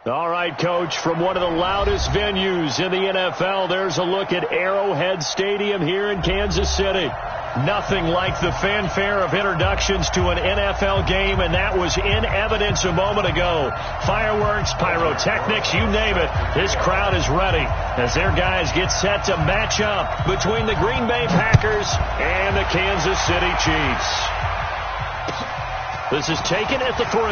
All right, Coach, from one of the loudest venues in the NFL, there's a look at Arrowhead Stadium here in Kansas City. Nothing like the fanfare of introductions to an NFL game, and that was in evidence a moment ago. Fireworks, pyrotechnics, you name it. This crowd is ready as their guys get set to match up between the Green Bay Packers and the Kansas City Chiefs. This is taken at the 3.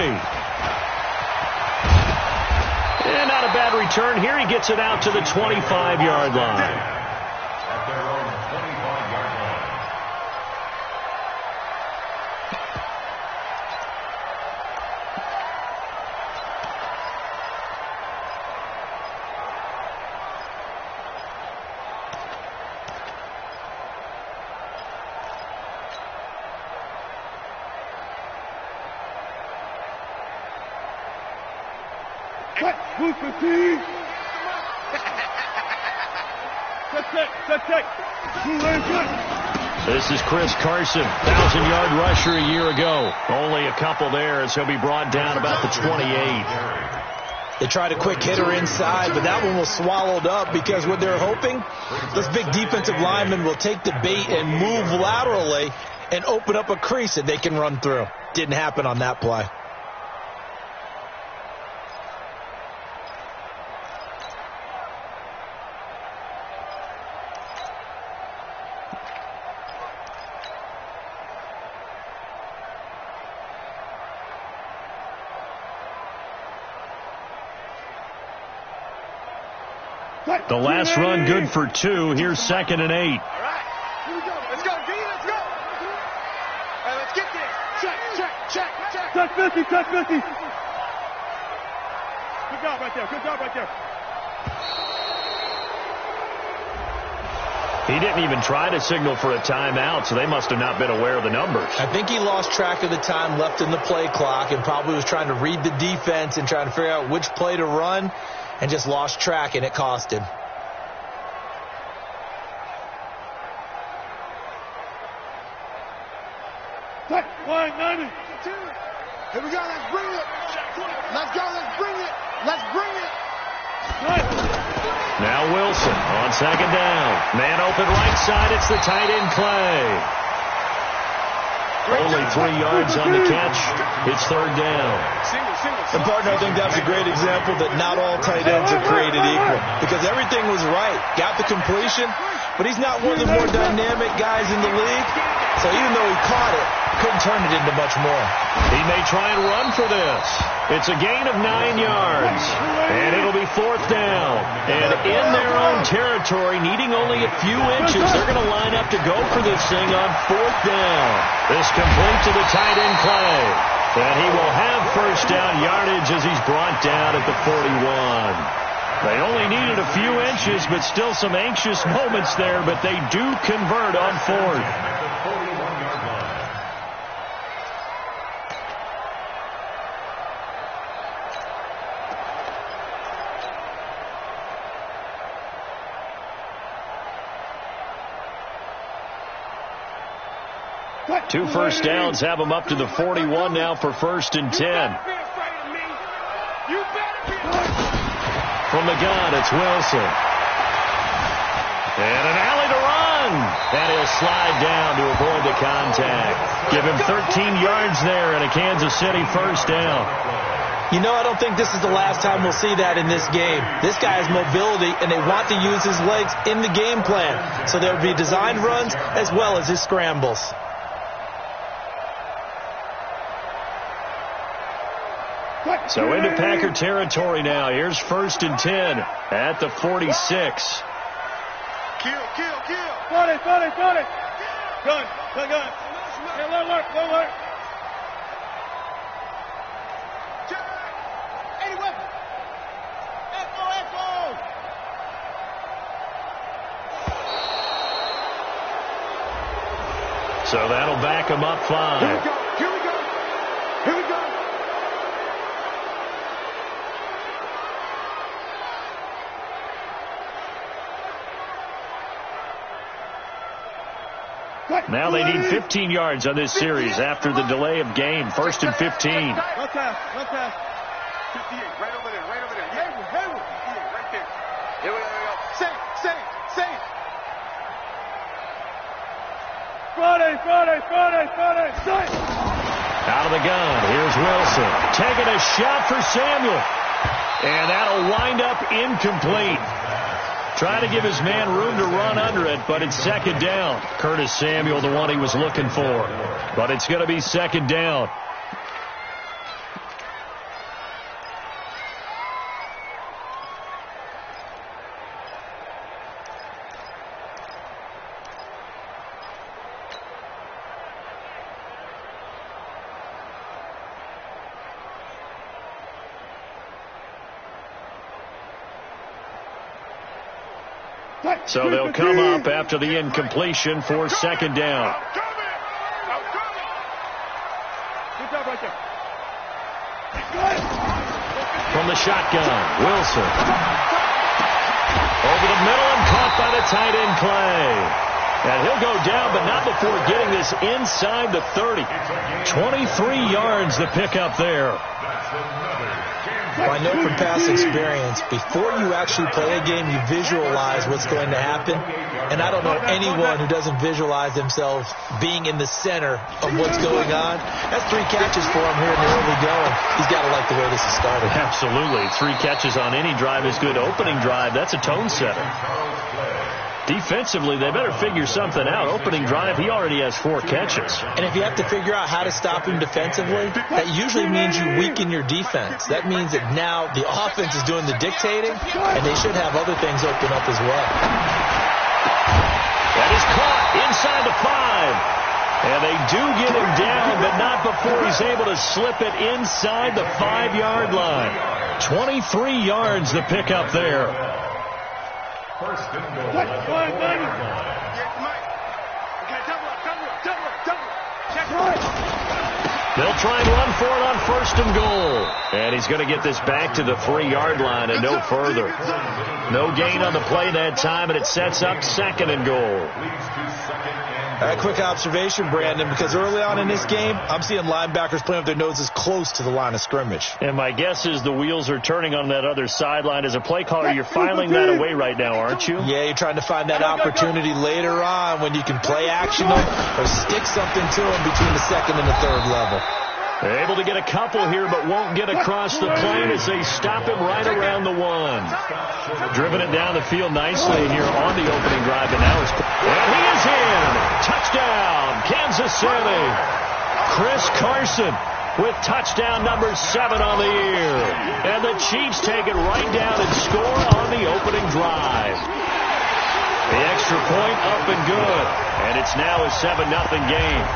And not a bad return here. He gets it out to the 25-yard line. This is Chris Carson, 1,000-yard rusher a year ago. Only a couple there as he'll be brought down about the 28. They tried a quick hitter inside, but that one was swallowed up because what they're hoping, this big defensive lineman will take the bait and move laterally and open up a crease that they can run through. Didn't happen on that play. The last run good for 2. Here's 2nd and 8. All right. Here we go. Let's go, D. Let's go. All right, let's get there. Check. Touch 50, touch 50. Good job right there. Good job right there. He didn't even try to signal for a timeout, so they must have not been aware of the numbers. I think he lost track of the time left in the play clock and probably was trying to read the defense and trying to figure out which play to run and just lost track, and it cost him. Line 90. Here we go. Let's bring it. Let's go. Let's bring it. Let's bring it. Now Wilson on 2nd down. Man open right side. It's the tight end Clay. Only 3 yards on the catch. It's 3rd down. And partner, I think that's a great example that not all tight ends are created equal because everything was right. Got the completion, but he's not one of the more dynamic guys in the league. So even though he caught it, couldn't turn it into much more. He may try and run for this. It's a gain of 9 yards, and it'll be 4th down. And in their own territory, needing only a few inches, they're going to line up to go for this thing on 4th down. This complete to the tight end Clay. And he will have first down yardage as he's brought down at the 41. They only needed a few inches, but still some anxious moments there, but they do convert on 4th. Two first downs have them up to the 41 now for 1st and 10. From the gun, it's Wilson. And an alley to run. And he'll slide down to avoid the contact. Give him 13 yards there and a Kansas City first down. You know, I don't think this is the last time we'll see that in this game. This guy has mobility, and they want to use his legs in the game plan. So there will be designed runs as well as his scrambles. So into Packer territory now. Here's 1st and 10 at the 46. Kill. 40. Gun. Hey, low alert. Any weapon. Echo. So that'll back him up 5. Here we go. Now they need 15 yards on this series after the delay of game. 1st and 15. No pass. 58, right over there. here. Here we go. Safe. Friday, safe. Out of the gun, here's Wilson. Taking a shot for Samuel. And that'll wind up incomplete. Trying to give his man room to run under it, but it's second down. Curtis Samuel, the one he was looking for. But it's going to be second down. So they'll come up after the incompletion for second down. Good job right there. From the shotgun, Wilson. Over the middle and caught by the tight end Clay. And he'll go down, but not before getting this inside the 30. 23 yards to pick up there. Well, I know from past experience, before you actually play a game, you visualize what's going to happen. And I don't know anyone who doesn't visualize themselves being in the center of what's going on. That's 3 catches for him here in the early going. He's got to like the way this is started. Absolutely. 3 catches on any drive is good. Opening drive, that's a tone setter. Defensively, they better figure something out. Opening drive, he already has 4 catches. And if you have to figure out how to stop him defensively, that usually means you weaken your defense. That means that now the offense is doing the dictating, and they should have other things open up as well. That is caught inside the 5. And they do get him down, but not before he's able to slip it inside the 5-yard line. 23 yards to pick up there. First and goal. Double up. They'll try and run for it on first and goal. And he's going to get this back to the 3-yard line and no further. No gain on the play that time, and it sets up second and goal. A quick observation, Brandon, because early on in this game, I'm seeing linebackers playing with their noses close to the line of scrimmage. And my guess is the wheels are turning on that other sideline. As a play caller, you're filing that away right now, aren't you? Yeah, you're trying to find that opportunity later on when you can play action them or stick something to them between the second and the third level. They're able to get a couple here, but won't get across the plane as they stop him right around the 1. Driven it down the field nicely here on the opening drive, and now it's... And he is in! Touchdown, Kansas City! Chris Carson with touchdown number 7 on the year. And the Chiefs take it right down and score on the opening drive. The extra point up and good. And it's now a 7-0 game.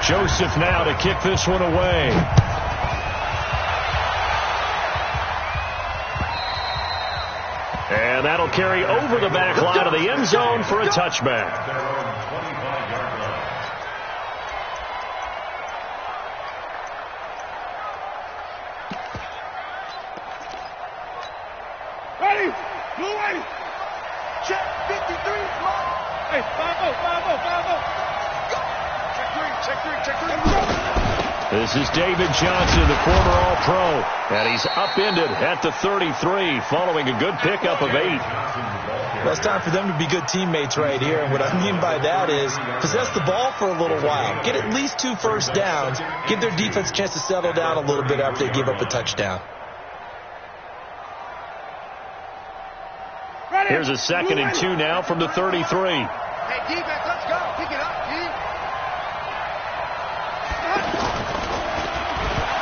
Joseph now to kick this one away. And that'll carry over the back line of the end zone for a touchback. Ready? Blue ready. Check 53. Hey, 5-0. Check 3. This is David Johnson, the former All-Pro, and he's upended at the 33 following a good pickup of 8. Well, it's time for them to be good teammates right here, and what I mean by that is possess the ball for a little while, get at least 2 first downs, give their defense a chance to settle down a little bit after they give up a touchdown. Here's a 2nd and 2 now from the 33. Hey, defense, let's go. Pick it up, D.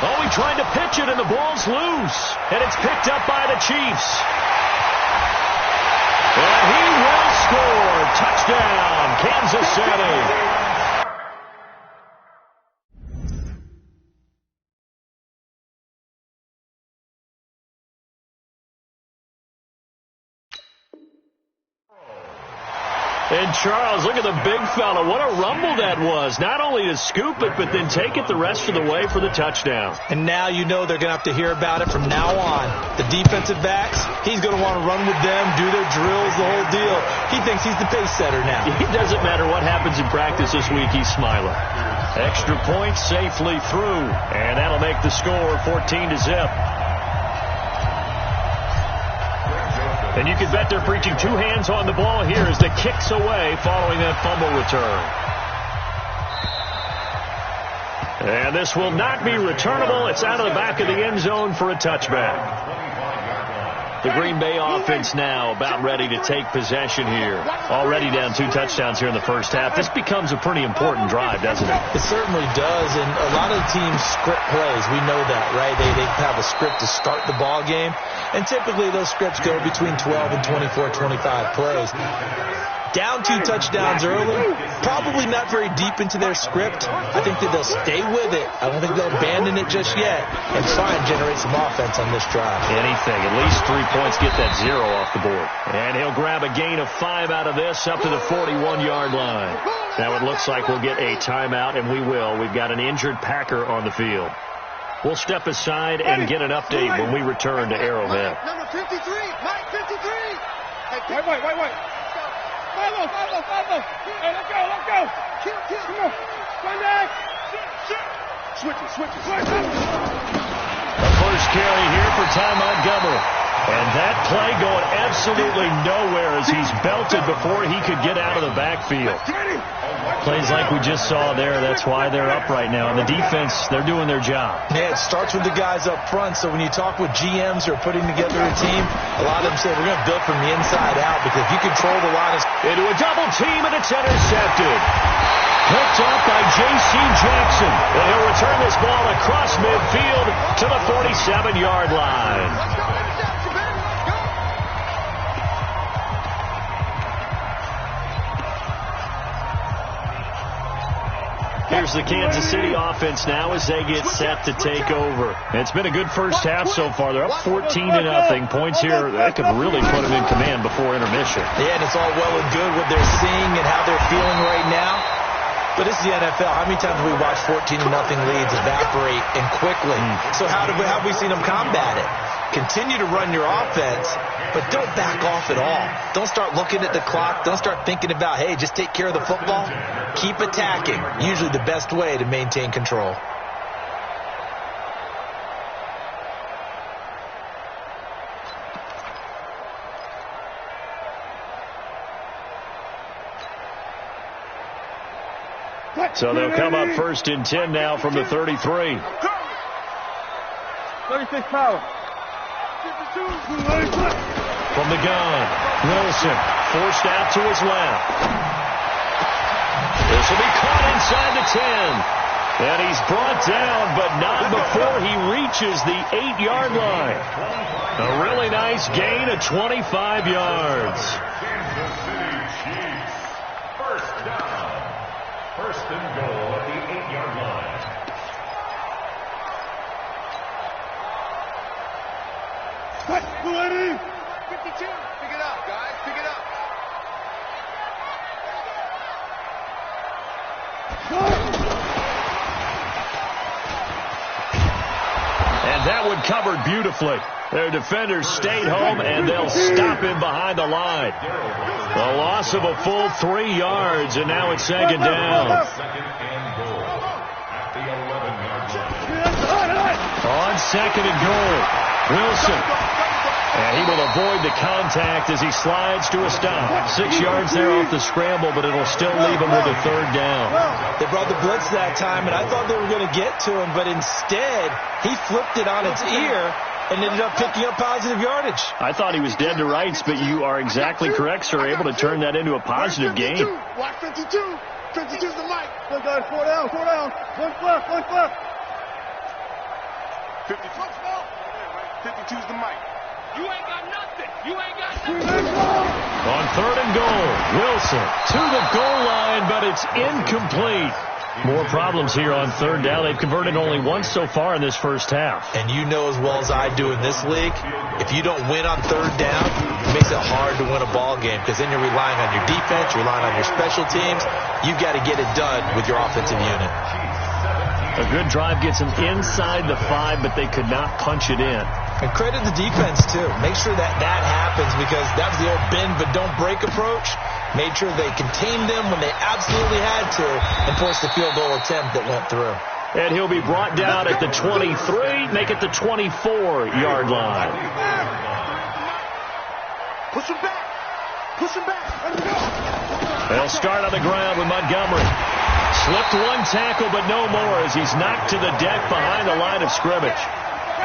Oh, he tried to pitch it, and the ball's loose. And it's picked up by the Chiefs. And he will score. Touchdown, Kansas City. And Charles, look at the big fella. What a rumble that was. Not only to scoop it, but then take it the rest of the way for the touchdown. And now you know they're going to have to hear about it from now on. The defensive backs, he's going to want to run with them, do their drills, the whole deal. He thinks he's the pace setter now. It doesn't matter what happens in practice this week, he's smiling. Extra point safely through, and that'll make the score 14-0. And you can bet they're preaching two hands on the ball here as the kick's away following that fumble return. And this will not be returnable. It's out of the back of the end zone for a touchback. The Green Bay offense now about ready to take possession here. Already down 2 touchdowns here in the first half. This becomes a pretty important drive, doesn't it? It certainly does, and a lot of the teams script plays. We know that, right? They have a script to start the ball game, and typically those scripts go between 12 and 24, 25 plays. Down 2 touchdowns early, probably not very deep into their script. I think that they'll stay with it. I don't think they'll abandon it just yet and try and generate some offense on this drive. Anything. At least 3 points, get that 0 off the board. And he'll grab a gain of 5 out of this up to the 41-yard line. Now it looks like we'll get a timeout, and we will. We've got an injured Packer on the field. We'll step aside and get an update when we return to Arrowhead. Number 53, Mike 53. Wait. Follow. Hey, let's go. Kill. Come on. Run back. Switch it. The first carry here for Ty Montgomery. And that play going absolutely nowhere as he's belted before he could get out of the backfield. Plays like we just saw there, that's why they're up right now. And the defense, they're doing their job. Yeah, it starts with the guys up front. So when you talk with GMs who are putting together a team, a lot of them say we're going to build from the inside out because if you control the line. Into a double team, and it's intercepted. Picked up by J.C. Jackson. And he'll return this ball across midfield to the 47-yard line. Here's the Kansas City offense now as they get set to take over. It's been a good first half so far. They're up 14-0. Points here, that could really put them in command before intermission. Yeah, and it's all well and good what they're seeing and how they're feeling right now. But this is the NFL. How many times have we watched 14-0 leads evaporate and quickly? So how have we seen them combat it? Continue to run your offense, but don't back off at all. Don't start looking at the clock. Don't start thinking about, hey, just take care of the football. Keep attacking. Usually the best way to maintain control. So they'll come up 1st and 10 now from the 33. 36 power. From the gun, Wilson forced out to his left. This will be caught inside the 10. And he's brought down, but not before he reaches the 8-yard line. A really nice gain of 25 yards. First down. First and goal at the 8-yard line. What? 52. Pick it up, guys. Pick it up. And that one covered beautifully. Their defenders stayed home, and they'll stop him behind the line. The loss of a full 3 yards, and now it's 2nd down. Second and goal at the 11-yard line. On 2nd and goal, Wilson. And he will avoid the contact as he slides to a stop. 6 yards there off the scramble, but it'll still leave him with a 3rd down. They brought the blitz that time, and I thought they were going to get to him, but instead he flipped it on its ear and ended up picking up positive yardage. I thought he was dead to rights, but you are exactly correct, sir. Able to turn that into a positive gain. Watch 52. 52's the mic. One guy, 4 down. One left. 52's the mic. You ain't got nothing. On 3rd and goal, Wilson to the goal line, but it's incomplete. More problems here on 3rd down. They've converted only once so far in this first half. And you know as well as I do in this league, if you don't win on 3rd down, it makes it hard to win a ball game because then you're relying on your defense, you're relying on your special teams. You've got to get it done with your offensive unit. A good drive gets them inside the 5, but they could not punch it in. And credit the defense, too. Make sure that happens because that was the old bend but don't break approach. Made sure they contained them when they absolutely had to and forced the field goal attempt that went through. And he'll be brought down at the 23, make it the 24-yard line. Push him back. Push him back. Let him go. They'll start on the ground with Montgomery. Slipped one tackle, but no more as he's knocked to the deck behind the line of scrimmage.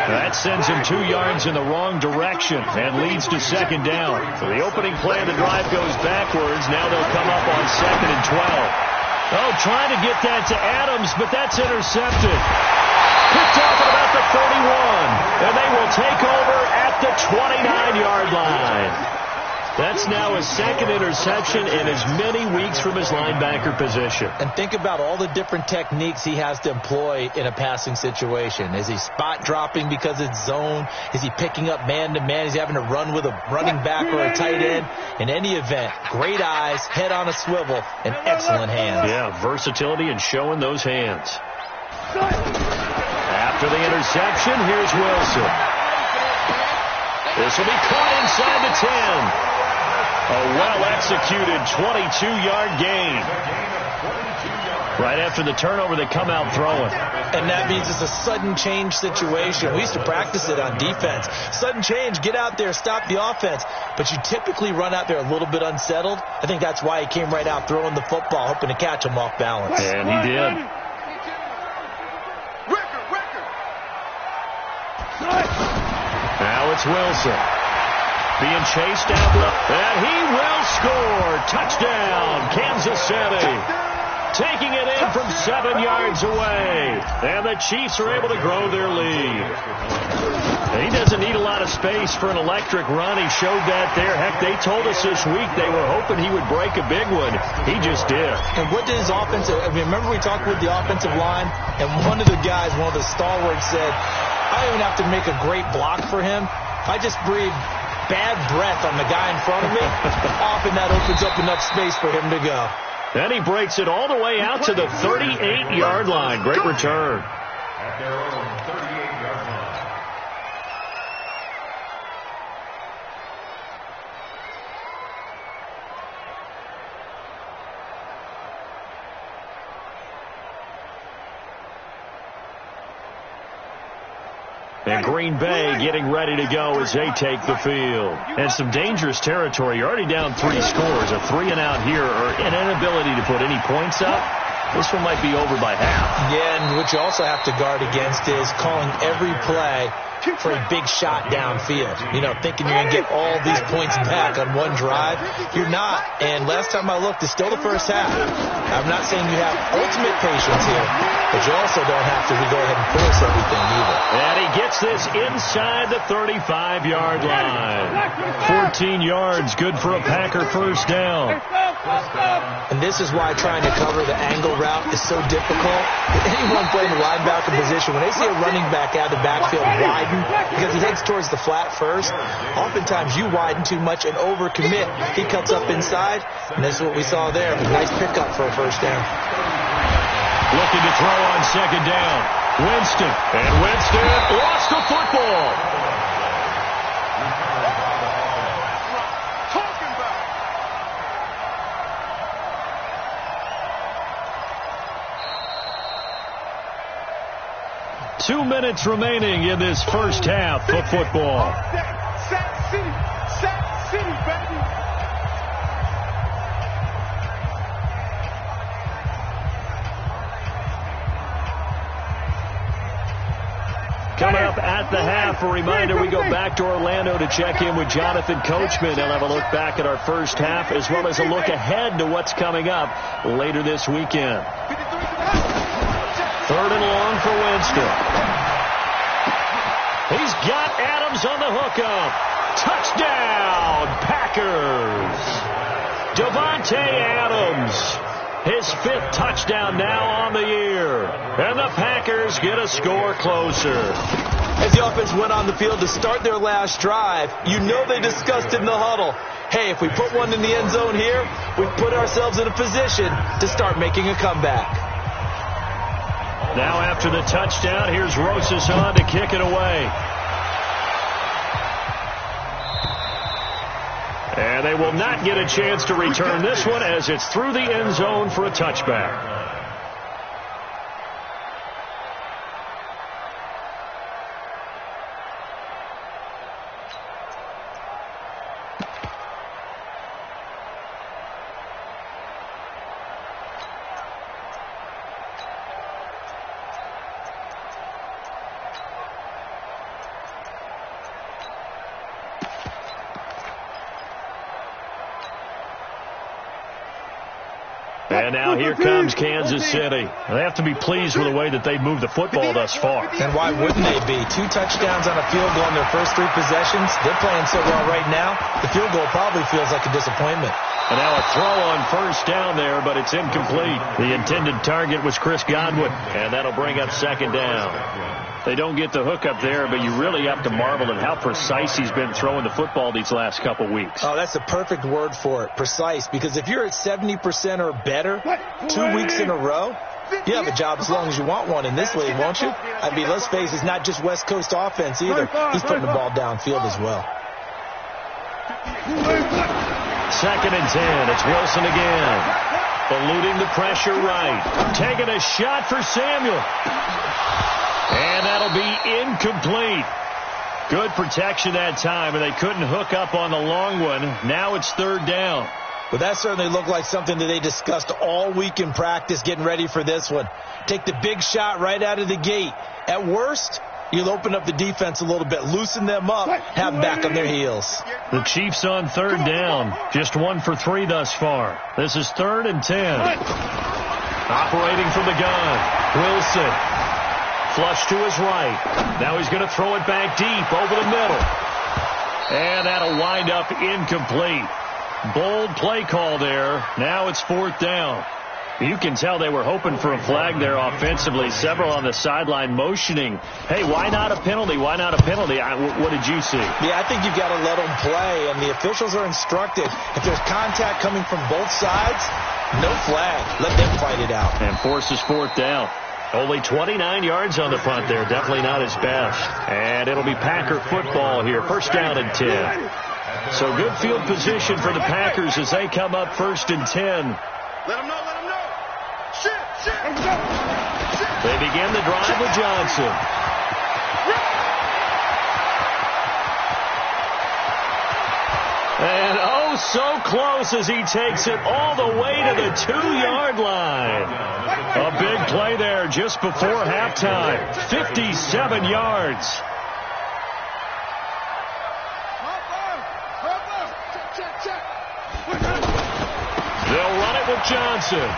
That sends him 2 yards in the wrong direction and leads to second down. So the opening play of the drive goes backwards. Now they'll come up on 2nd and 12. Oh, trying to get that to Adams, but that's intercepted. Picked off at about the 31, and they will take over at the 29-yard line. That's now his 2nd interception in as many weeks from his linebacker position. And think about all the different techniques he has to employ in a passing situation. Is he spot dropping because it's zone? Is he picking up man-to-man? Is he having to run with a running back or a tight end? In any event, great eyes, head on a swivel, and excellent hands. Yeah, versatility and showing those hands. After the interception, here's Wilson. This will be caught inside the 10. A well-executed 22-yard gain. Right after the turnover, they come out throwing. And that means it's a sudden change situation. We used to practice it on defense. Sudden change, get out there, stop the offense. But you typically run out there a little bit unsettled. I think that's why he came right out throwing the football, hoping to catch him off balance. And he did. Now it's Wilson. Being chased out left, and he will score. Touchdown, Kansas City. Taking it in from 7 yards away. And the Chiefs are able to grow their lead. He doesn't need a lot of space for an electric run. He showed that there. Heck, they told us this week they were hoping he would break a big one. He just did. And what did his offensive, remember we talked with the offensive line, and one of the guys, one of the stalwarts said, I don't even have to make a great block for him. I just breathe bad breath on the guy in front of me. Often that opens up enough space for him to go. Then he breaks it all the way out to the 38-yard line. Great return. At their own 38-yard line. And Green Bay getting ready to go as they take the field. And some dangerous territory. You're already down 3 scores. A 3-and-out here or an inability to put any points up. This one might be over by half. Yeah, and what you also have to guard against is calling every play for a big shot downfield. You know, thinking you're going to get all these points back on one drive. You're not. And last time I looked, it's still the first half. I'm not saying you have ultimate patience here, but you also don't have to go ahead and force everything either. And he gets this inside the 35-yard line. 14 yards, good for a Packer first down. And this is why trying to cover the angle route is so difficult. Anyone playing the linebacker position, when they see a running back out of the backfield widen, because he heads towards the flat first, oftentimes you widen too much and overcommit. He cuts up inside, and this is what we saw there. A nice pickup for a first down. Looking to throw on second down. Winston. And Winston lost the football. 2 minutes remaining in this first half of football. Sack City, baby. Coming up at the half, a reminder, we go back to Orlando to check in with Jonathan Coachman. He'll have a look back at our first half as well as a look ahead to what's coming up later this weekend. 3rd and long for Winston. He's got Adams on the hookup. Touchdown, Packers. Davante Adams, his 5th touchdown now on the year. And the Packers get a score closer. As the offense went on the field to start their last drive, you know they discussed in the huddle, hey, if we put one in the end zone here, we put ourselves in a position to start making a comeback. Now after the touchdown, here's Rosas on to kick it away. And they will not get a chance to return this one as it's through the end zone for a touchback. And now here comes Kansas City. They have to be pleased with the way that they've moved the football thus far. And why wouldn't they be? 2 touchdowns on a field goal in their first 3 possessions. They're playing so well right now, the field goal probably feels like a disappointment. And now a throw on first down there, but it's incomplete. The intended target was Chris Godwin, and that'll bring up second down. They don't get the hook up there, but you really have to marvel at how precise he's been throwing the football these last couple weeks. Oh, that's the perfect word for it, precise. Because if you're at 70% or better 2 weeks in a row, you have a job as long as you want one in this league, won't you? I mean, let's face it, it's not just West Coast offense either. He's putting the ball downfield as well. 2nd and 10. It's Wilson again. Eluding the pressure right. Taking a shot for Samuel. And that'll be incomplete. Good protection that time, and they couldn't hook up on the long one. Now it's 3rd down. Well, that certainly looked like something that they discussed all week in practice getting ready for this one. Take the big shot right out of the gate. At worst, you'll open up the defense a little bit, loosen them up, have them back on their heels. The Chiefs on 3rd down. Just 1 for 3 thus far. This is 3rd and 10. Operating from the gun, Wilson. Flush to his right. Now he's going to throw it back deep over the middle. And that'll wind up incomplete. Bold play call there. Now it's 4th down. You can tell they were hoping for a flag there offensively. Several on the sideline motioning. Hey, why not a penalty? Why not a penalty? What did you see? Yeah, I think you've got to let them play, and the officials are instructed. If there's contact coming from both sides, no flag. Let them fight it out. And forces 4th down. Only 29 yards on the punt there. Definitely not his best. And it'll be Packer football here. 1st down and 10. So good field position for the Packers as they come up 1st and 10. Let them know, let them know. Shit. They begin the drive with Johnson. And oh, so close as he takes it all the way to the 2-yard line. A big play there just before halftime. 57 yards. They'll run it with Johnson.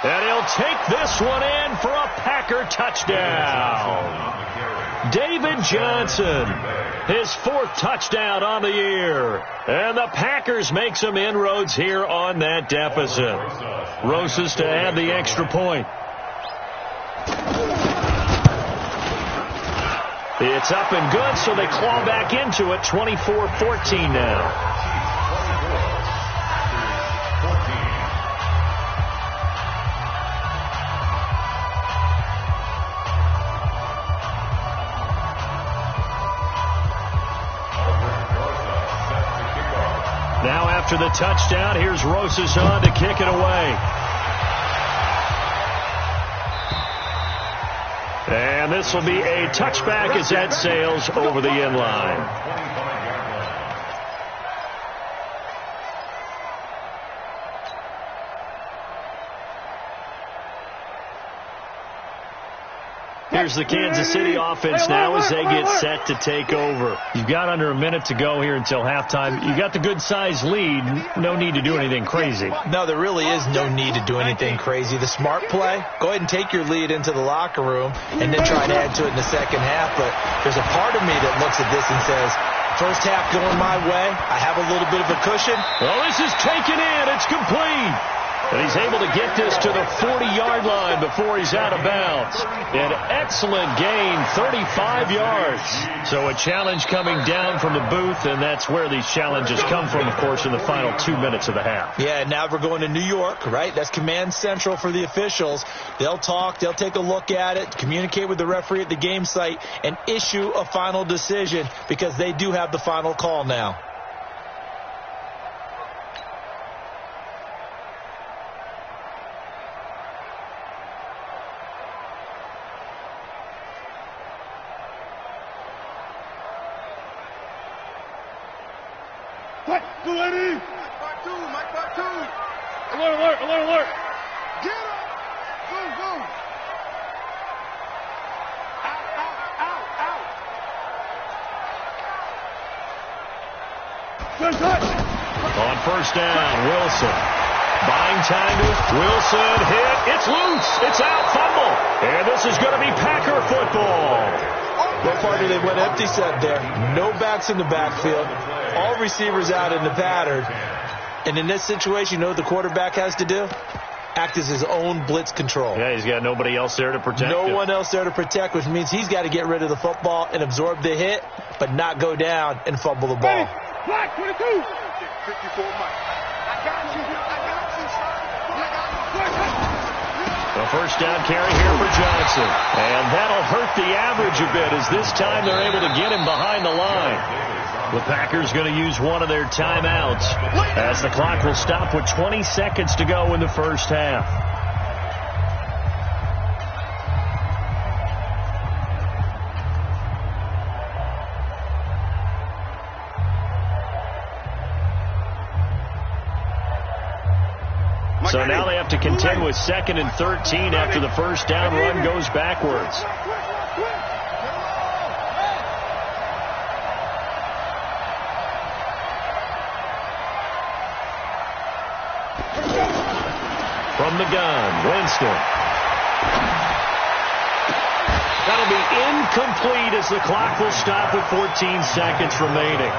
And he'll take this one in for a Packer touchdown. David Johnson, his 4th touchdown on the year. And the Packers make some inroads here on that deficit. Rosas to add the extra point. It's up and good, so they claw back into it. 24-14 now. Now after the touchdown, here's Rosas on to kick it away. And this will be a touchback as that sails over the end line. Here's the Kansas City offense now as they get set to take over. You've got under a minute to go here until halftime. You got the good-sized lead. No need to do anything crazy. No, there really is no need to do anything crazy. The smart play, go ahead and take your lead into the locker room and then try to add to it in the second half. But there's a part of me that looks at this and says, first half going my way, I have a little bit of a cushion. Well, this is taken in. It's complete. And he's able to get this to the 40-yard line before he's out of bounds. An excellent gain, 35 yards. So a challenge coming down from the booth, and that's where these challenges come from, of course, in the final 2 minutes of the half. Yeah, now we're going to New York, right? That's command central for the officials. They'll talk, they'll take a look at it, communicate with the referee at the game site, and issue a final decision because they do have the final call now. Mike part two. Alert. Get him. Go. Out. Good touch. On first down, Wilson. Buying time to Wilson. Hit. It's loose. It's out. Fumble. And this is going to be Packer football. Well, partner, they went empty set there. No backs in the backfield. All receivers out in the pattern. And in this situation, you know what the quarterback has to do? Act as his own blitz control. Yeah, he's got nobody else there to protect him. No one else there to protect, which means he's got to get rid of the football and absorb the hit, but not go down and fumble the ball. Black 22. 54 Mike. I got you. A first down carry here for Johnson. And that'll hurt the average a bit as this time they're able to get him behind the line. The Packers going to use one of their timeouts as the clock will stop with 20 seconds to go in the first half. So now they have to contend with 2nd and 13 after the first down run goes backwards. From the gun, Winston. That'll be incomplete as the clock will stop with 14 seconds remaining.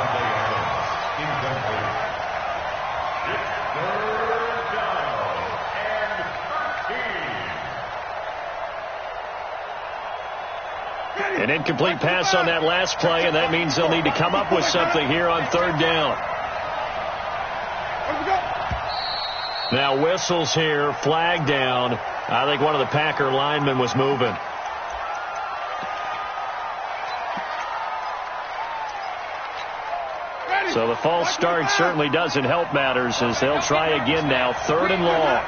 An incomplete pass on that last play, and that means they'll need to come up with something here on 3rd down. Now whistles here, flag down. I think one of the Packer linemen was moving. So the false start certainly doesn't help matters as they'll try again now, 3rd and long.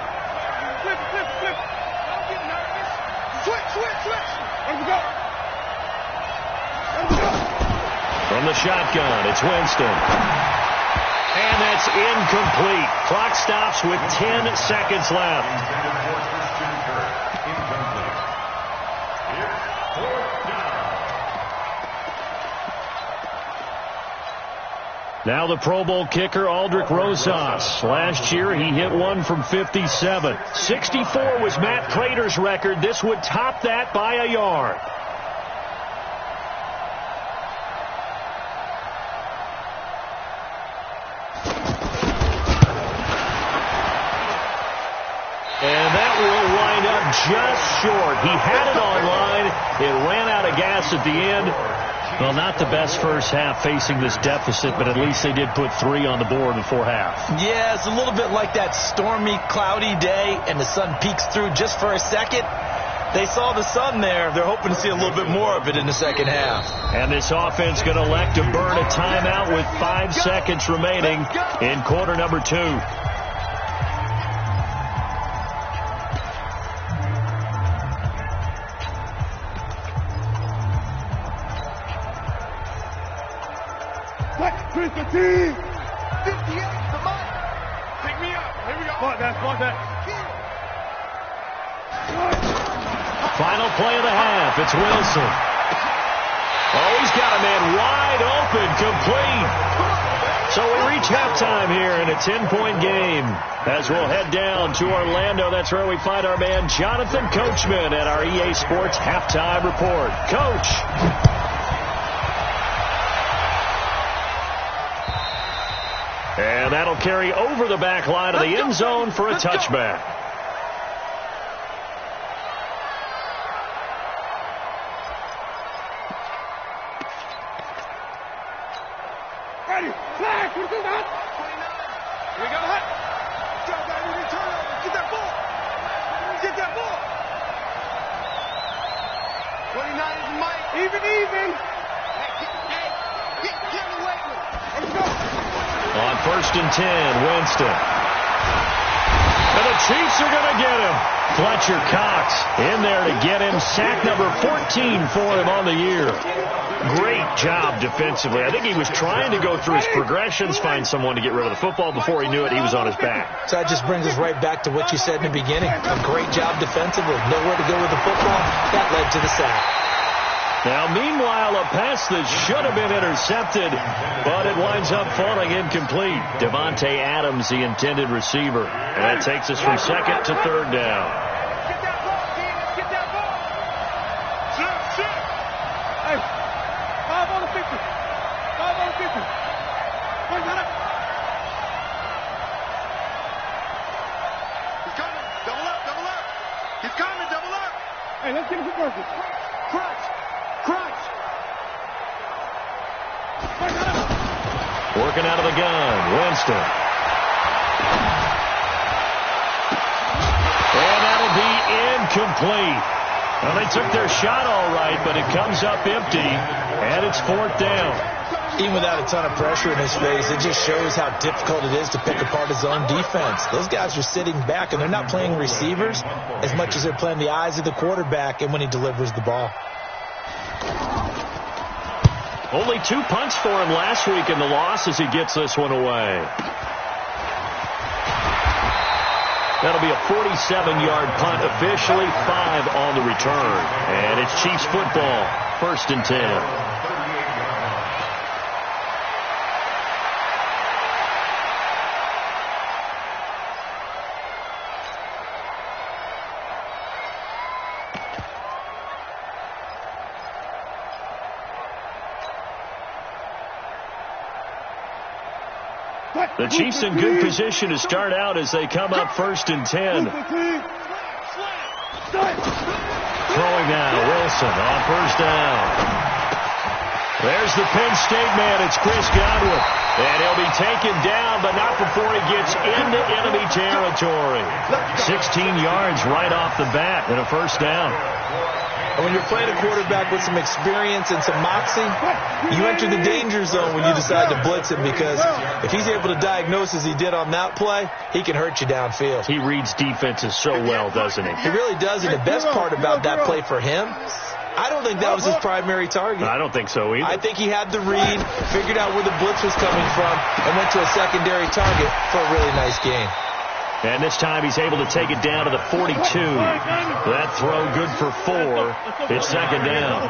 From the shotgun, it's Winston. And that's incomplete. Clock stops with 10 seconds left. Now the Pro Bowl kicker, Aldrich Rosas. Last year, he hit one from 57. 64 was Matt Prater's record. This would top that by a yard. Just short. He had it on line. It ran out of gas at the end. Well, not the best first half facing this deficit, but at least they did put 3 on the board before half. Yeah, it's a little bit like that stormy, cloudy day, and the sun peeks through just for a second. They saw the sun there. They're hoping to see a little bit more of it in the second half. And this offense going to elect to burn a timeout with 5 seconds remaining in quarter number 2. Chris, the team! 58, come on! Pick me up. Here we go. Come on, Final play of the half. It's Wilson. Oh, he's got a man wide open, complete. So we reach halftime here in a 10-point game. As we'll head down to Orlando, that's where we find our man Jonathan Coachman at our EA Sports Halftime Report. Coach. And that'll carry over the back line of the end zone for a touchback. Ready, flag, what is that? 29. We got a hut. Job, baby, return over. Get that ball. Get that ball. 29 is Mike. Even. Get away with it. Let's go. On 1st and 10, Winston. And the Chiefs are going to get him. Fletcher Cox in there to get him. Sack number 14 for him on the year. Great job defensively. I think he was trying to go through his progressions, find someone to get rid of the football. Before he knew it, he was on his back. So that just brings us right back to what you said in the beginning. A great job defensively. Nowhere to go with the football. That led to the sack. Now, meanwhile, a pass that should have been intercepted, but it winds up falling incomplete. Devontae Adams, the intended receiver. And that takes us from second to third down. Get that ball, Dean. Let's get that ball. Sit. Hey, 5 on the 50. 5 on the 50. Wait, got it. He's coming. Double up. He's coming. Double up. Hey, let's get him some verses. Crunch. Working out of the gun, Winston. And that'll be incomplete. Well, they took their shot all right, but it comes up empty, and it's fourth down. Even without a ton of pressure in his face, it just shows how difficult it is to pick apart his own defense. Those guys are sitting back, and they're not playing receivers as much as they're playing the eyes of the quarterback and when he delivers the ball. Only 2 punts for him last week in the loss as he gets this one away. That'll be a 47-yard punt, officially 5 on the return. And it's Chiefs football, 1st and 10. The Chiefs in good position to start out as they come up 1st and 10. Throwing now, Wilson on 1st down. There's the Penn State man. It's Chris Godwin. And he'll be taken down, but not before he gets into enemy territory. 16 yards right off the bat and a 1st down. And when you're playing a quarterback with some experience and some moxie, you enter the danger zone when you decide to blitz him, because if he's able to diagnose as he did on that play, he can hurt you downfield. He reads defenses so well, doesn't he? He really does, and the best part about that play for him, I don't think that was his primary target. I don't think so either. I think he had the read, figured out where the blitz was coming from, and went to a secondary target for a really nice gain. And this time he's able to take it down to the 42. That throw good for 4. It's 2nd down.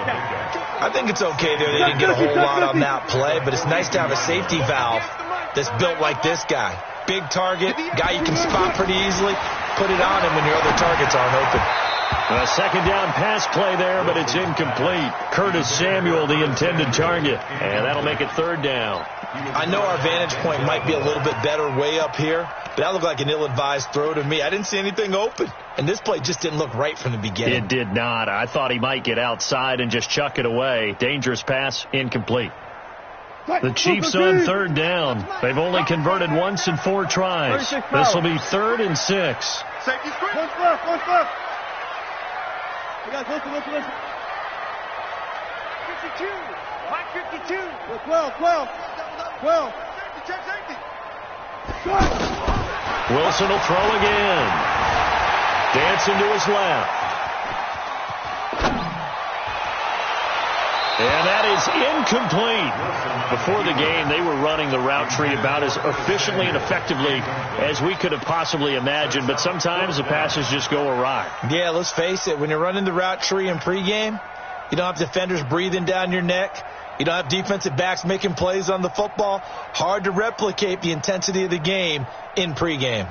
I think it's okay there. They didn't get a whole lot on that play, but it's nice to have a safety valve that's built like this guy. Big target, guy you can spot pretty easily. Put it on him when your other targets aren't open. A 2nd down pass play there, but it's incomplete. Curtis Samuel, the intended target. And that'll make it 3rd down. I know our vantage point might be a little bit better way up here, but that looked like an ill-advised throw to me. I didn't see anything open, and this play just didn't look right from the beginning. It did not. I thought he might get outside and just chuck it away. Dangerous pass, incomplete. The Chiefs on 3rd down. They've only converted once in 4 tries. This will be 3rd and 6. Safety square. One left. You guys, listen. 52. Mike 52. 12. Safety. Wilson will throw again. Dancing to his left. And that is incomplete. Before the game, they were running the route tree about as efficiently and effectively as we could have possibly imagined, but sometimes the passes just go awry. Yeah, let's face it. When you're running the route tree in pregame, you don't have defenders breathing down your neck. You don't have defensive backs making plays on the football. Hard to replicate the intensity of the game in pregame.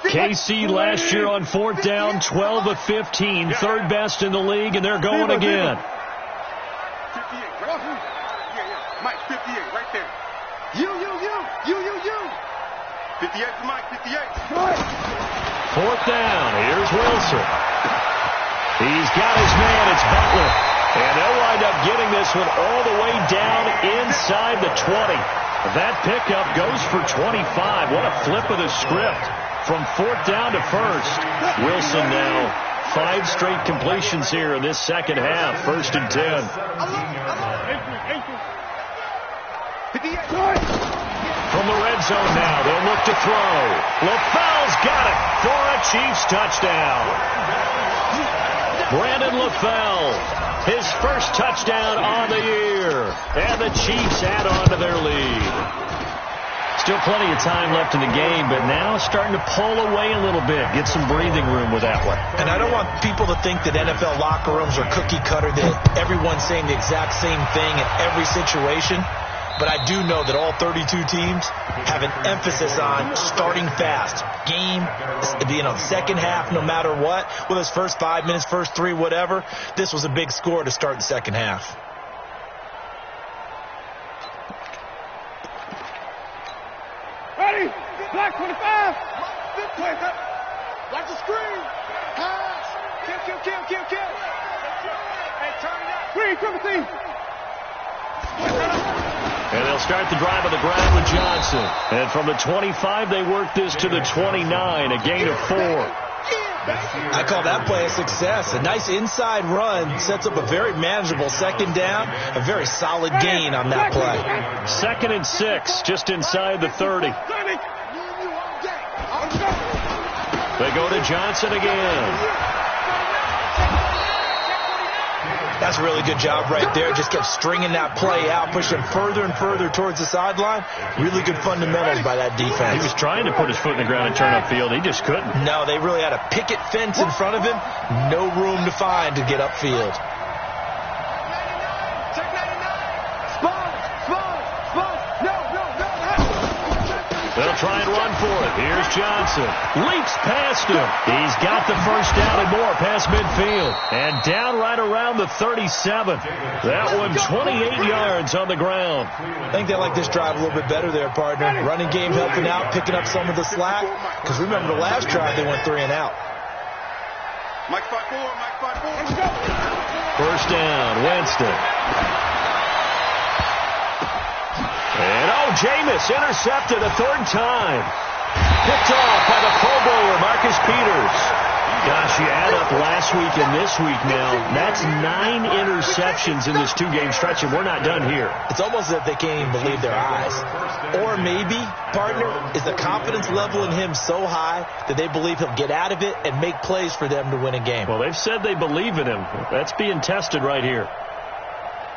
KC last year on 4th down, 12 of 15, 3rd best in the league, and they're going again. 58, right? Yeah. Mike, 58, right there. You. 58 for Mike, 58. 4th down, here's Wilson. He's got his man, it's Butler. And they'll wind up getting this one all the way down inside the 20. That pickup goes for 25. What a flip of the script. From 4th down to 1st. Wilson now 5 straight completions here in this second half. 1st and 10. From the red zone now, they'll look to throw. LaFell's got it for a Chiefs touchdown. Brandon LaFell, his first touchdown on the year. And the Chiefs add on to their lead. Still plenty of time left in the game, but now it's starting to pull away a little bit. Get some breathing room with that one. And I don't want people to think that NFL locker rooms are cookie cutter, that everyone's saying the exact same thing in every situation. But I do know that all 32 teams have an emphasis on starting fast. Game, second half, no matter what. Whether it's first 5 minutes, first 3, whatever. This was a big score to start the second half. Ready? Black 25. Watch the screen. Pass. Kill. Hey, turn it up. Screen, Timothy. And they'll start the drive on the ground with Johnson. And from the 25, they work this to the 29, a gain of 4. I call that play a success. A nice inside run sets up a very manageable second down, a very solid gain on that play. 2nd and 6, just inside the 30. They go to Johnson again. That's a really good job right there. Just kept stringing that play out, pushing further and further towards the sideline. Really good fundamentals by that defense. He was trying to put his foot in the ground and turn upfield. He just couldn't. No, they really had a picket fence in front of him. No room to find to get upfield. They'll try and run for it. Here's Johnson. Leaps past him. He's got the first down and more past midfield. And down right around the 37. That one 28 yards on the ground. I think they like this drive a little bit better there, partner. Running game helping out, picking up some of the slack. Because remember the last drive, they went 3 and out. Mike 5-4. Let's go. First down, Winston. And, Jameis intercepted a 3rd time. Picked off by the Pro Bowler, Marcus Peters. Gosh, you add up last week and this week now. That's 9 interceptions in this 2-game stretch, and we're not done here. It's almost as if they can't even believe their eyes. Or maybe, partner, is the confidence level in him so high that they believe he'll get out of it and make plays for them to win a game. Well, they've said they believe in him. That's being tested right here.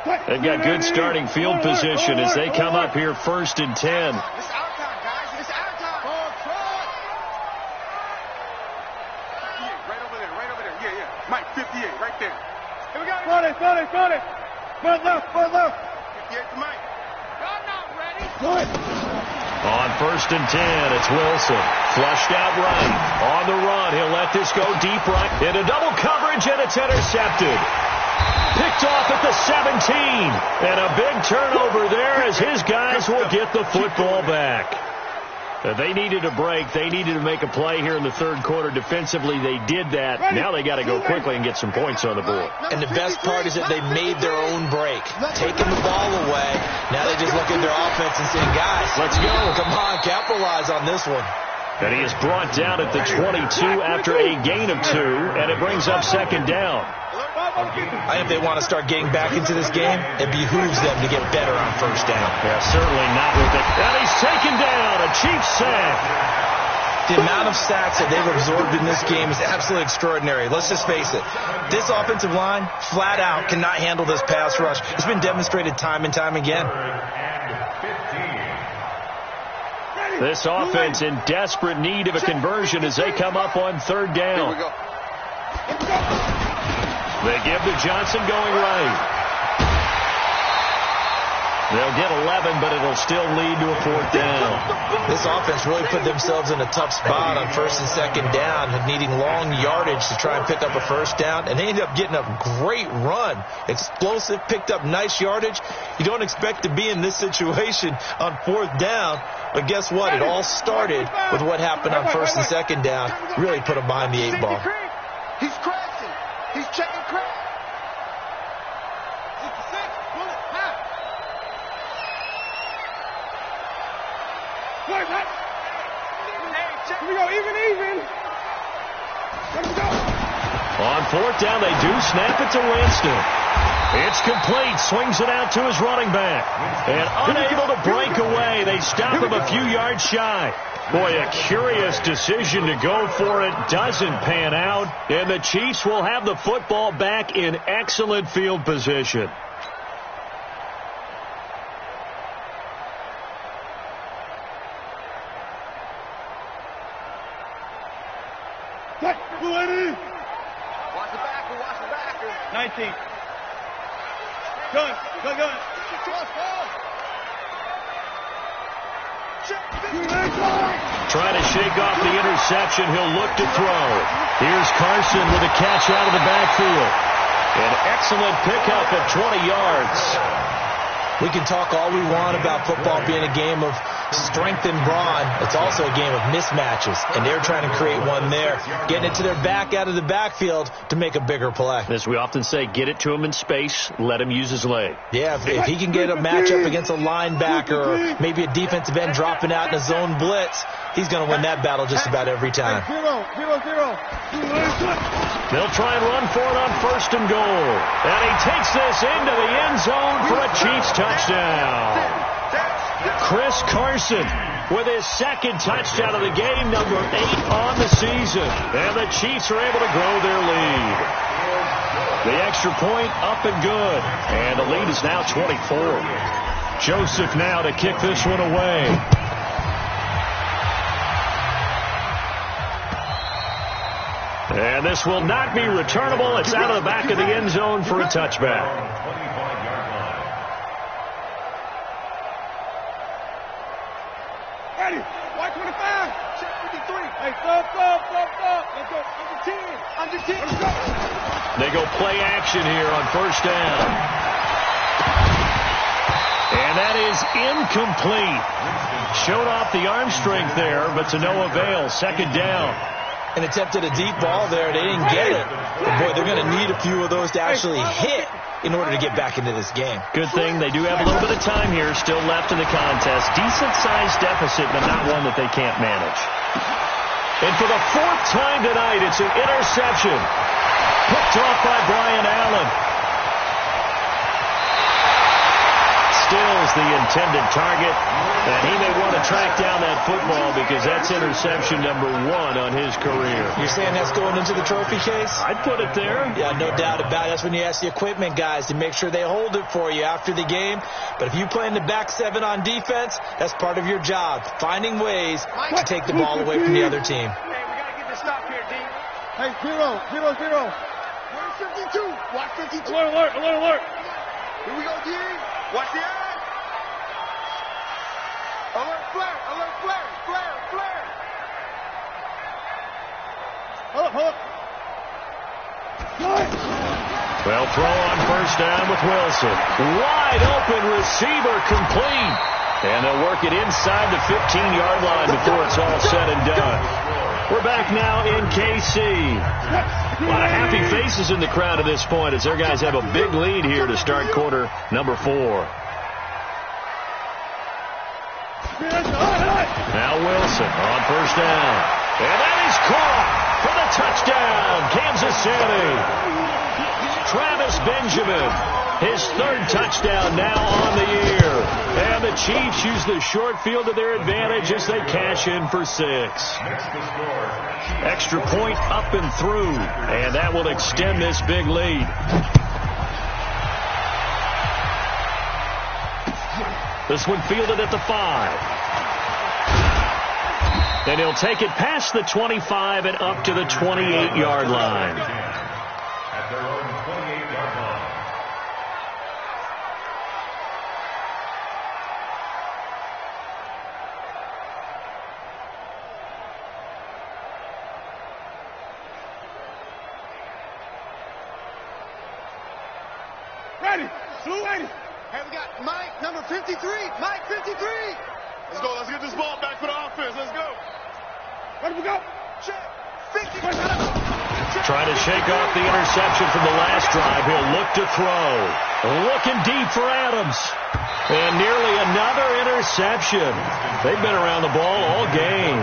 They've got good starting field position as they come up here 1st and 10. It's our time, guys. It's our time. Right over there. Yeah. Mike, 58, right there. Here we go. Front it. Front left. 58 to Mike. Y'all not ready. Good. On 1st and 10, it's Wilson. Flushed out right. On the run, he'll let this go deep right. Into double coverage, and it's intercepted. Picked off at the 17. And a big turnover there as his guys will get the football back. They needed a break. They needed to make a play here in the 3rd quarter. Defensively, they did that. Now they got to go quickly and get some points on the board. And the best part is that they made their own break. Taking the ball away. Now they just look at their offense and say, guys, let's go. Come on, capitalize on this one. And he is brought down at the 22 after a gain of 2, and it brings up 2nd down. I think if they want to start getting back into this game, it behooves them to get better on 1st down. Yeah, certainly not with it. And he's taken down, a Chiefs sack. The amount of sacks that they've absorbed in this game is absolutely extraordinary. Let's just face it. This offensive line, flat out, cannot handle this pass rush. It's been demonstrated time and time again. This offense in desperate need of a conversion as they come up on 3rd down. Here we go. They give to Johnson going right. They'll get 11, but it'll still lead to a 4th down. This offense really put themselves in a tough spot on 1st and 2nd down, needing long yardage to try and pick up a 1st down, and they ended up getting a great run. Explosive, picked up nice yardage. You don't expect to be in this situation on 4th down, but guess what? It all started with what happened on 1st and 2nd down. Really put them behind the 8 ball. He's crashing. He's checking crash. 66, bullet, half. Here we go, even. Let him go. On 4th down, they do snap it to Winston. It's complete. Swings it out to his running back. And unable to break away. They stop him a few yards shy. Boy, a curious decision to go for it. Doesn't pan out. And the Chiefs will have the football back in excellent field position. Watch the backer, watch the backer. 19. Gun. Trying to shake off the interception. He'll look to throw. Here's Carson with a catch out of the backfield. An excellent pickup at 20 yards. We can talk all we want about football being a game of strength and brawn. It's also a game of mismatches, and they're trying to create one there, getting it to their back out of the backfield to make a bigger play. As we often say, get it to him in space, let him use his leg. Yeah, if he can get a matchup against a linebacker or maybe a defensive end dropping out in a zone blitz, he's going to win that battle just about every time. 0. They'll try and run for it on 1st and goal. And he takes this into the end zone for a Chiefs touchdown. Chris Carson with his 2nd touchdown of the game, number 8 on the season. And the Chiefs are able to grow their lead. The extra point up and good. And the lead is now 24. Joseph now to kick this one away. And this will not be returnable. It's out of the back of the end zone for a touchback. Ready. White 25. Check 53. Hey, stop. Let's go. Under 10. Let's go. They go play action here on 1st down. And that is incomplete. Showed off the arm strength there, but to no avail. 2nd down. And attempted a deep ball there. They didn't get it. But boy, they're going to need a few of those to actually hit in order to get back into this game. Good thing they do have a little bit of time here still left in the contest. Decent-sized deficit, but not one that they can't manage. And for the 4th time tonight, it's an interception. Picked off by Brian Allen. Stills the intended target, and he may want to track down that football because that's interception number 1 on his career. You're saying that's going into the trophy case? I'd put it there. Yeah, no doubt about it. That's when you ask the equipment guys to make sure they hold it for you after the game. But if you play in the back 7 on defense, that's part of your job, finding ways to take the ball away from the other team. Hey, we got to get this stop here, D. Hey, 0. Where's 52? Watch 52. Alert. Here we go, D. Watch the eye. Alert, flare. Hold up. Well, throw on 1st down with Wilson. Wide open receiver complete. And they'll work it inside the 15-yard line before it's all said and done. We're back now in KC. A lot of happy faces in the crowd at this point as their guys have a big lead here to start quarter number 4. Now Wilson on 1st down. And that is caught for the touchdown, Kansas City. Travis Benjamin, his 3rd touchdown now on the year. And the Chiefs use the short field to their advantage as they cash in for 6. Extra point up and through, and that will extend this big lead. This one fielded at the 5. And he'll take it past the 25 and up to the 28-yard line. At their own 28-yard line. Ready. Blue 80. Hey, we got Mike, number 53. Mike, 53. Let's go. Let's get this ball back for the offense. Let's go. Ready to go. Check. 50. Trying to shake off the interception from the last drive. He'll look to throw. Looking deep for Adams. And nearly another interception. They've been around the ball all game.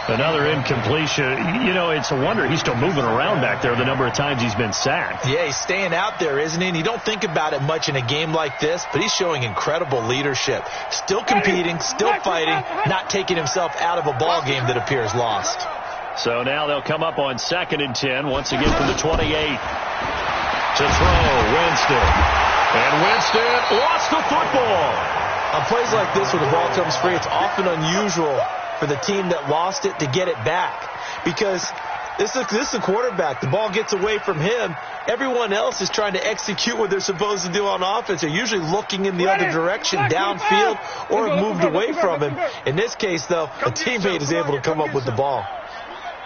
Another incompletion. You know, it's a wonder he's still moving around back there the number of times he's been sacked. Yeah, he's staying out there, isn't he? And you don't think about it much in a game like this, but he's showing incredible leadership. Still competing, still fighting, not taking himself out of a ball game that appears lost. So now they'll come up on 2nd and 10, once again from the 28. To throw, Winston. And Winston lost the football. On plays like this where the ball comes free, it's often unusual for the team that lost it to get it back. Because This is a quarterback. The ball gets away from him. Everyone else is trying to execute what they're supposed to do on offense. They're usually looking in the other direction, downfield, or have moved away from him. In this case, though, a teammate is able to come up with the ball.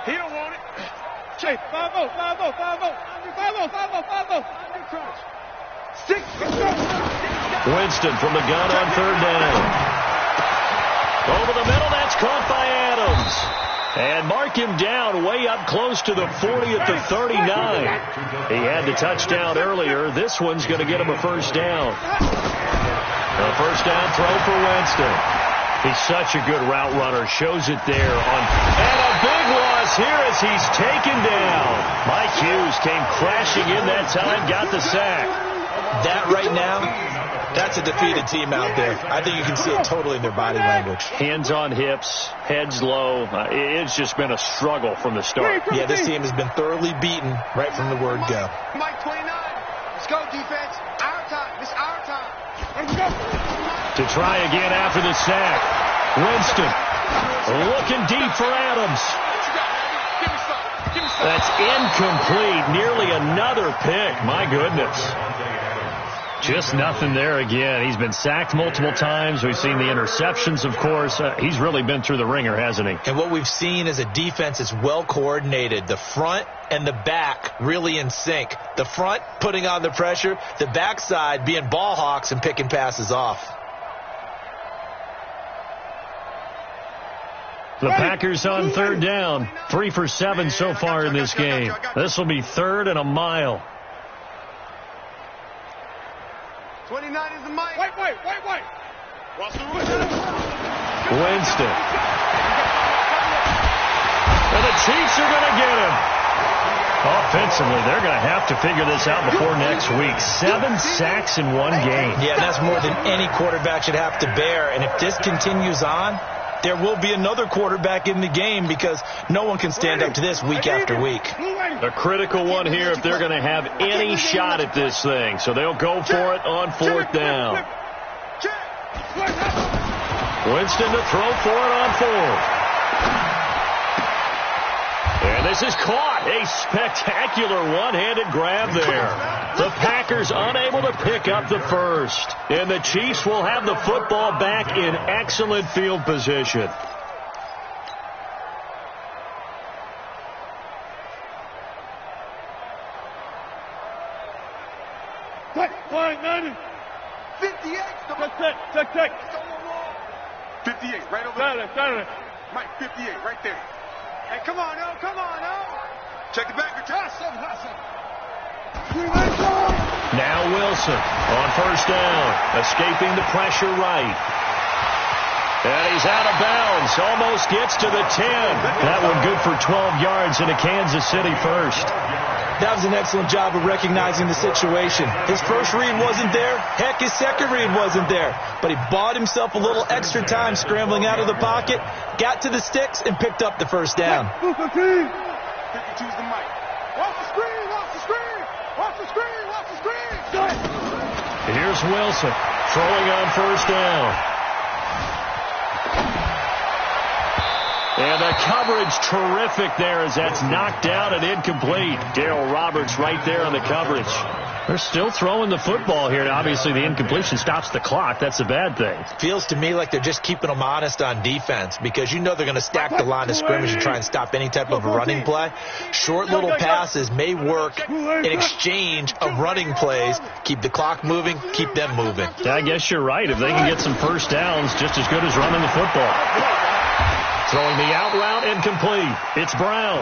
He don't want it. Chase, 5-0, 5-0, 5-0. 5-0, 5-0, 5-0. Winston from the gun on third down. Over the middle, that's caught by Adams. And mark him down way up close to the 40 at the 39. He had the touchdown earlier. This one's going to get him a first down. A first down throw for Winston. He's such a good route runner. Shows it there. And a big loss here as he's taken down. Mike Hughes came crashing in that time, got the sack. That right now, that's a defeated team out there. I think you can see it totally in their body language. Hands on hips, heads low. It's just been a struggle from the start. Yeah, this team has been thoroughly beaten right from the word go. Mike 29. Let's go, defense. Our time. It's our time. To try again after the sack. Winston looking deep for Adams. That's incomplete. Nearly another pick. My goodness. Just nothing there again. He's been sacked multiple times. We've seen the interceptions, of course. He's really been through the ringer, hasn't he? And what we've seen is a defense that's well coordinated. The front and the back really in sync. The front putting on the pressure. The backside being ball hawks and picking passes off. The Packers on third down. 3 for 7 so far in this game. This will be third and a mile. 29 is the mic. Wait. Winston. And the Chiefs are going to get him. Offensively, they're going to have to figure this out before next week. 7 sacks in one game. Yeah, that's more than any quarterback should have to bear. And if this continues on, there will be another quarterback in the game because no one can stand up to this week after week. A critical one here if they're going to have any shot at this thing. So they'll go for it on fourth down. Winston to throw for it on fourth. And this is caught. A spectacular one-handed grab there. The Packers unable to pick up the first. And the Chiefs will have the football back in excellent field position. Line 90. 58. Check. 58, right over there. Mike, 58, right there. Hey, come on, no. Check the back. Now Wilson on first down, escaping the pressure right. And he's out of bounds, almost gets to the 10. That one good for 12 yards in a Kansas City first. That was an excellent job of recognizing the situation. His first read wasn't there. Heck, his second read wasn't there. But he bought himself a little extra time scrambling out of the pocket, got to the sticks, and picked up the first down. 52's the mic. Watch the screen. Here's Wilson throwing on first down. And the coverage terrific there as that's knocked down and incomplete. Darryl Roberts right there on the coverage. They're still throwing the football here. Obviously, the incompletion stops the clock. That's a bad thing. Feels to me like they're just keeping them honest on defense because you know they're going to stack the line of scrimmage and try and stop any type of a running play. Short little passes may work in exchange of running plays. Keep the clock moving, keep them moving. I guess you're right. If they can get some first downs, just as good as running the football. Throwing the out route incomplete. It's Brown.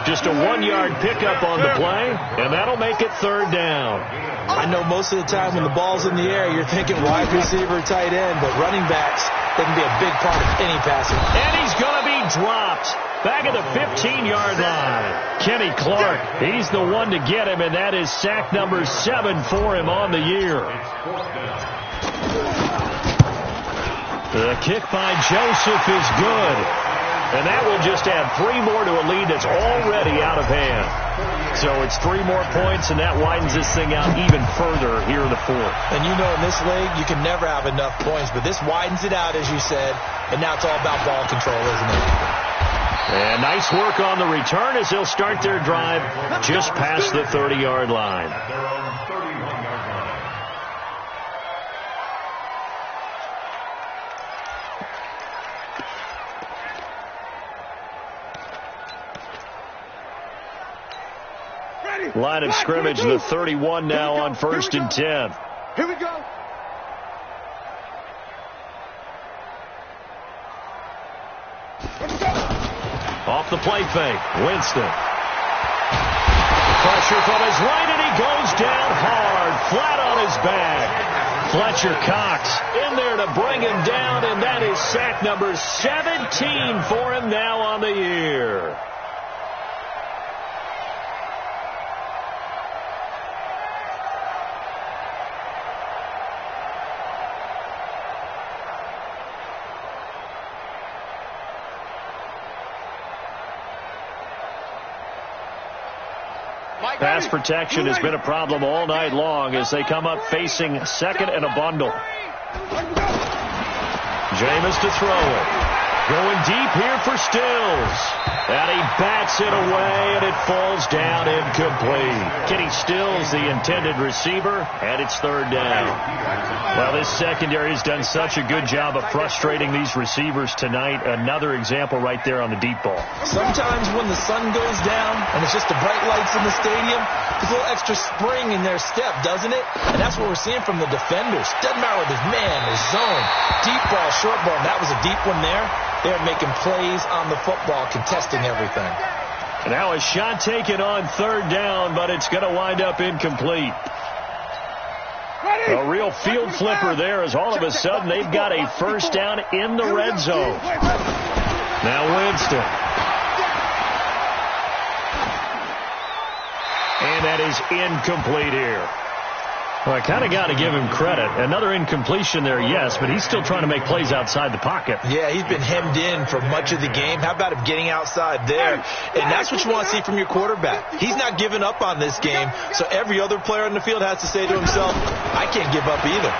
Just a 1-yard pickup on the play, and that'll make it third down. I know most of the time when the ball's in the air, you're thinking wide receiver, tight end, but running backs, they can be a big part of any passing. And he's going to be dropped back at the 15-yard line. Kenny Clark, he's the one to get him, and that is sack number 7 for him on the year. The kick by Joseph is good. And that will just add 3 more to a lead that's already out of hand. So it's 3 more points, and that widens this thing out even further here in the fourth. And you know in this league, you can never have enough points, but this widens it out, as you said, and now it's all about ball control, isn't it? And nice work on the return as they'll start their drive just past the 30-yard line. At their own 31-yard line. Line of scrimmage, the 31 now on 1st and 10. Here we go. Off the play fake, Winston. Pressure from his right, and he goes down hard, flat on his back. Fletcher Cox in there to bring him down, and that is sack number 17 for him now on the year. Pass protection has been a problem all night long as they come up facing second and a bundle. Jameis to throw it. Going deep here for Stills. And he bats it away, and it falls down incomplete. Kenny Stills, the intended receiver, and it's 3rd down. Well, this secondary has done such a good job of frustrating these receivers tonight. Another example right there on the deep ball. Sometimes when the sun goes down and it's just the bright lights in the stadium, there's a little extra spring in their step, doesn't it? And that's what we're seeing from the defenders. Doesn't matter with his man, his zone, deep ball, short ball. And that was a deep one there. They're making plays on the football, contesting everything. Now a shot taken on 3rd down, but it's going to wind up incomplete. A real field flipper there as all of a sudden they've got a 1st down in the red zone. Now Winston. And that is incomplete here. Well, I kind of got to give him credit. Another incompletion there, yes, but he's still trying to make plays outside the pocket. Yeah, he's been hemmed in for much of the game. How about him getting outside there? And that's what you want to see from your quarterback. He's not giving up on this game, so every other player on the field has to say to himself, I can't give up either.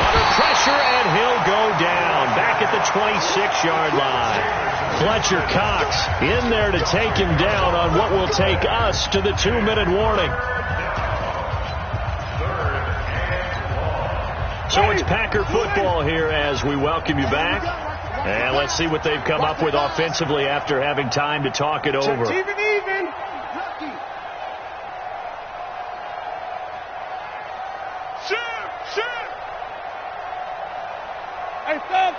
Under pressure, and he'll go down. Back at the 26-yard line. Fletcher Cox in there to take him down on what will take us to the 2-minute warning. So it's Packer football here as we welcome you back. And let's see what they've come up with offensively after having time to talk it over. Even. Shoot. Hey, stop.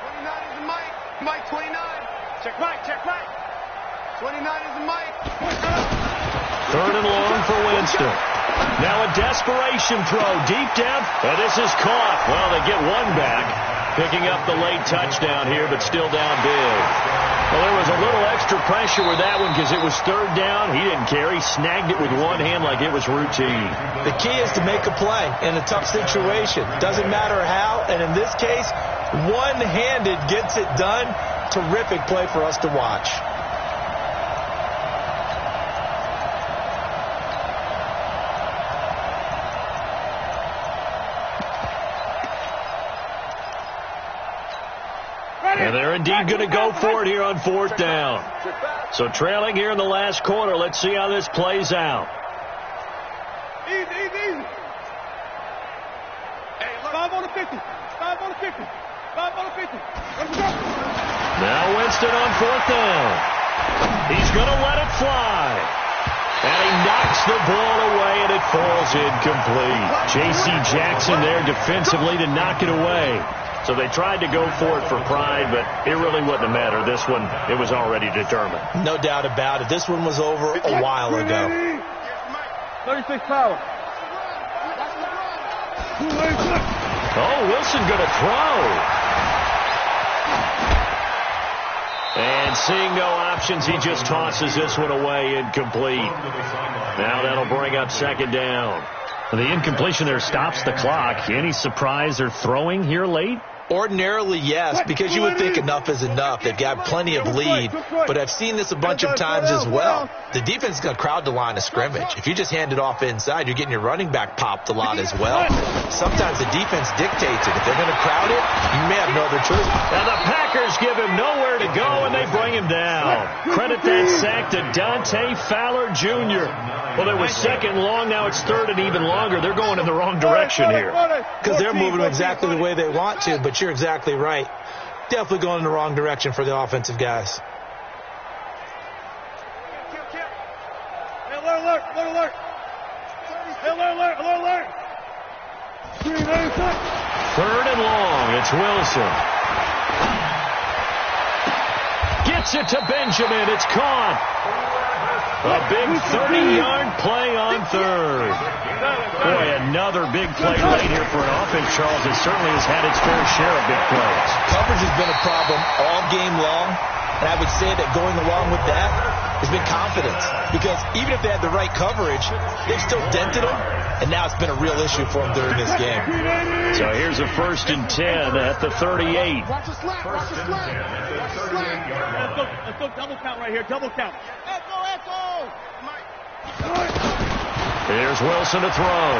29 is the Mike. Mike, 29. Check Mike. 29 is the Mike. 3rd and long for Winston. Now a desperation throw deep down, and this is caught. Well, they get one back, picking up the late touchdown here, but still down big. Well, there was a little extra pressure with that one because it was 3rd down. He didn't care. He snagged it with one hand like it was routine. The key is to make a play in a tough situation. Doesn't matter how, and in this case, one-handed gets it done. Terrific play for us to watch. And they're indeed going to go for it here on 4th down. So trailing here in the last quarter. Let's see how this plays out. Easy. Hey, 5 on the 50. 5 on the 50. 5 on the 50. Let's go. Now Winston on 4th down. He's going to let it fly. And he knocks the ball away, and it falls incomplete. J.C. Jackson there defensively to knock it away. So they tried to go for it for pride, but it really wouldn't have mattered. This one, it was already determined. No doubt about it. This one was over a while ago. 36 power. Oh, Wilson going to throw. And seeing no options, he just tosses this one away, incomplete. Now that'll bring up 2nd down. The incompletion there stops the clock. Any surprise they're throwing here late? Ordinarily, yes, because you would think enough is enough. They've got plenty of lead, but I've seen this a bunch of times as well. The defense is going to crowd the line of scrimmage. If you just hand it off inside, you're getting your running back popped a lot as well. Sometimes the defense dictates it. If they're going to crowd it, you may have no other choice. And the Packers give him nowhere to go, and they bring him down. Credit that sack to Dante Fowler Jr. Well, there was second long. Now it's third and even longer. They're going in the wrong direction here. Because they're moving exactly the way they want to, but you're exactly right. Definitely going in the wrong direction for the offensive guys. Hey, alert. Hey, alert. Third and long. It's Wilson. Gets it to Benjamin. It's caught. A big 30-yard play on third. Boy, another big play late here for an offense, Charles, that certainly has had its fair share of big plays. Coverage has been a problem all game long, and I would say that going along with that has been confidence. Because even if they had the right coverage, they've still dented them, and now it's been a real issue for them during this game. So here's a 1st and 10 at the 38. Watch the slack. Let's go double count right here. Double count. Echo. Here's Wilson to throw.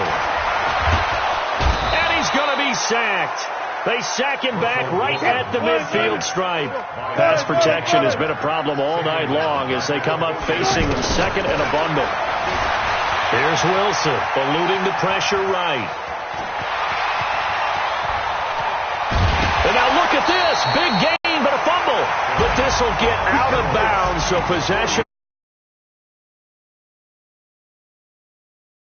And he's going to be sacked. They sack him back right at the midfield stripe. Pass protection has been a problem all night long as they come up facing second and abundant. Here's Wilson, eluding the pressure right. And now look at this. Big gain, but a fumble. But this will get out of bounds, so possession